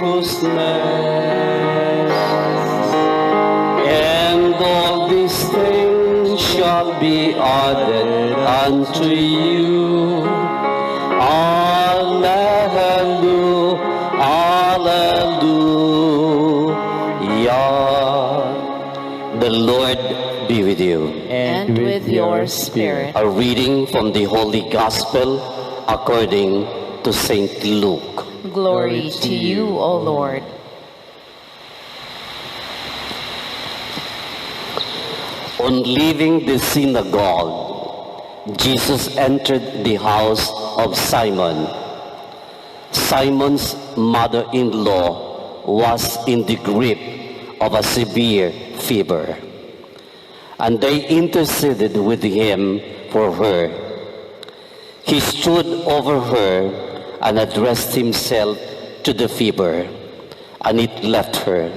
righteousness. And all these things shall be added unto you. Alleluia, Alleluia. The Lord be with you. And with your spirit. A reading from the Holy Gospel according to Saint Luke. Glory to you, O Lord. On leaving the synagogue, Jesus entered the house of Simon. Simon's mother-in-law was in the grip of a severe fever, and they interceded with him for her. He stood over her and addressed himself to the fever, and it left her.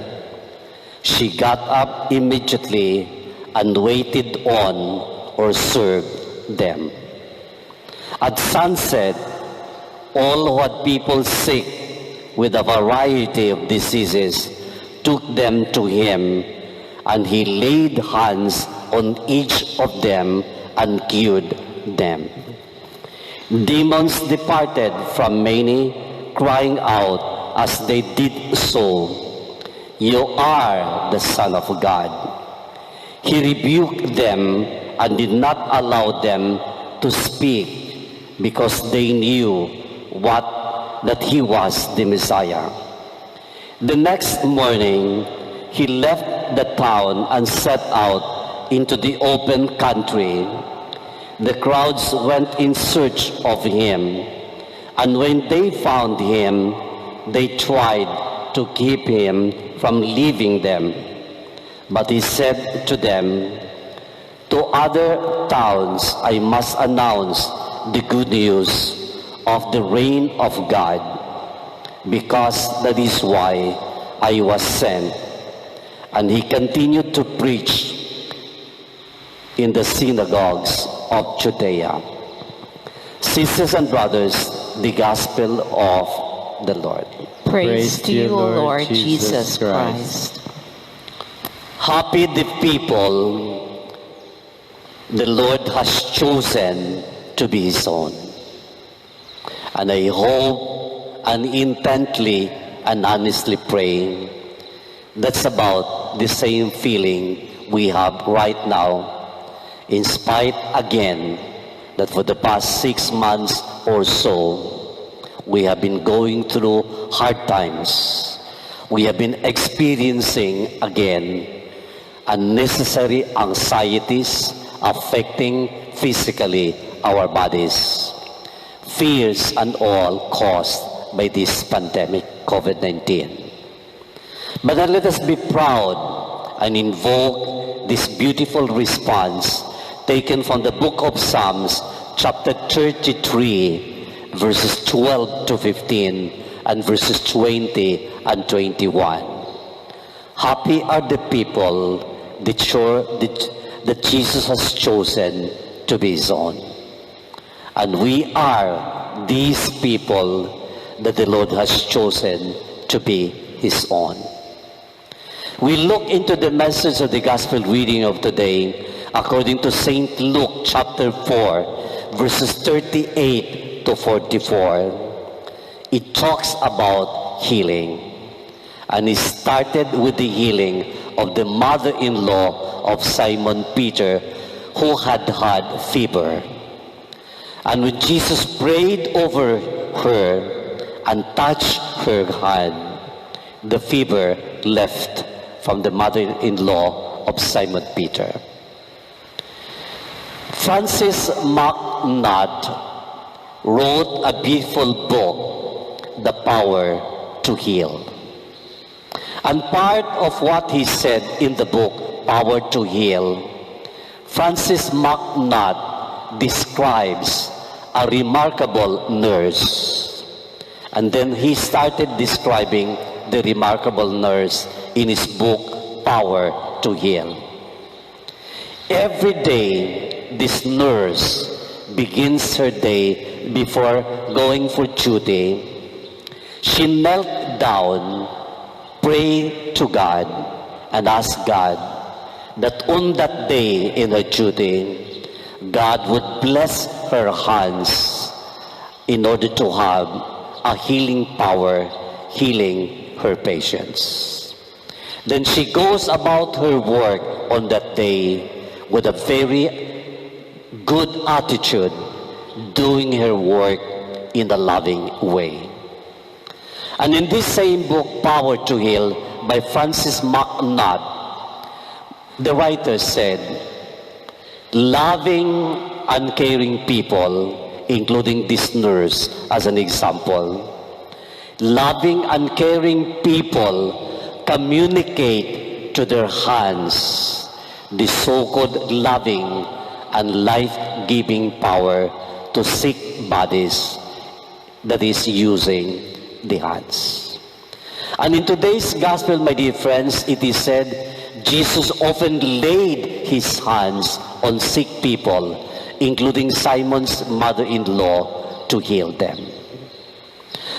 She got up immediately and waited on or served them. At sunset, all who had people sick with a variety of diseases took them to him, and he laid hands on each of them and cured them. Demons departed from many, crying out as they did so, "You are the Son of God." He rebuked them and did not allow them to speak, because they knew that he was the Messiah. The next morning, he left the town and set out into the open country. The crowds went in search of him, and when they found him, they tried to keep him from leaving them. But he said to them, "To other towns I must announce the good news of the reign of God, because that is why I was sent." And he continued to preach in the synagogues of Judea. Sisters and brothers, the gospel of the Lord. Praise to you, O Lord Jesus Christ. Happy the people the Lord has chosen to be his own. And I hope and intently and honestly pray that's about the same feeling we have right now, in spite again that for the past 6 months or so we have been going through hard times. We have been experiencing again unnecessary anxieties affecting physically our bodies, fears and all caused by this pandemic, COVID-19. But then let us be proud and invoke this beautiful response taken from the book of Psalms, chapter 33, verses 12 to 15, and verses 20 and 21. Happy are the people that Jesus has chosen to be his own. And we are these people that the Lord has chosen to be his own. We look into the message of the gospel reading of today according to St. Luke chapter 4, verses 38 to 44. It talks about healing. And it started with the healing of the mother-in-law of Simon Peter, who had fever. And when Jesus prayed over her and touched her hand, the fever left from the mother-in-law of Simon Peter. Francis McNutt wrote a beautiful book, The Power to Heal. And part of what he said in the book, Power to Heal, Francis McNutt describes a remarkable nurse. And then he started describing the remarkable nurse in his book, Power to Heal. Every day, this nurse begins her day before going for duty. She knelt down, pray to God, and ask God that on that day in her duty, God would bless her hands in order to have a healing power, healing her patients. Then she goes about her work on that day with a very good attitude, doing her work in a loving way. And in this same book, Power to Heal, by Francis MacNutt, the writer said, loving and caring people, including this nurse as an example, loving and caring people communicate to their hands the so-called loving and life-giving power to sick bodies that is using the hands. And in today's gospel, my dear friends, it is said Jesus often laid his hands on sick people, including Simon's mother-in-law, to heal them.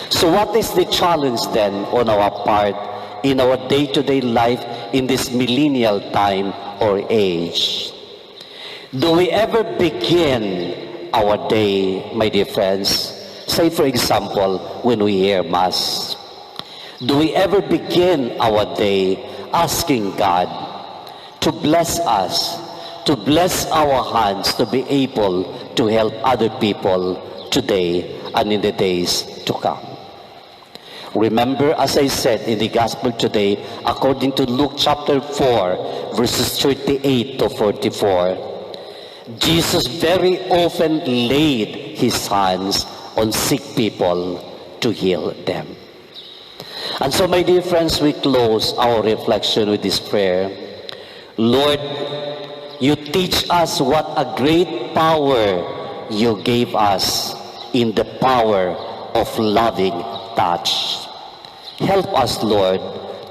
So what is the challenge then on our part in our day-to-day life in this millennial time or age? Do we ever begin our day, my dear friends, say for example, when we hear Mass, do we ever begin our day asking God to bless us, to bless our hands to be able to help other people today and in the days to come? Remember, as I said in the Gospel today, according to Luke chapter 4, verses 38 to 44, Jesus very often laid his hands on sick people to heal them. And so, my dear friends, we close our reflection with this prayer. Lord, you teach us what a great power you gave us in the power of loving touch. Help us, Lord,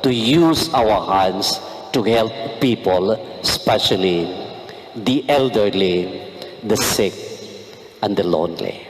to use our hands to help people, especially the elderly, the sick, and the lonely.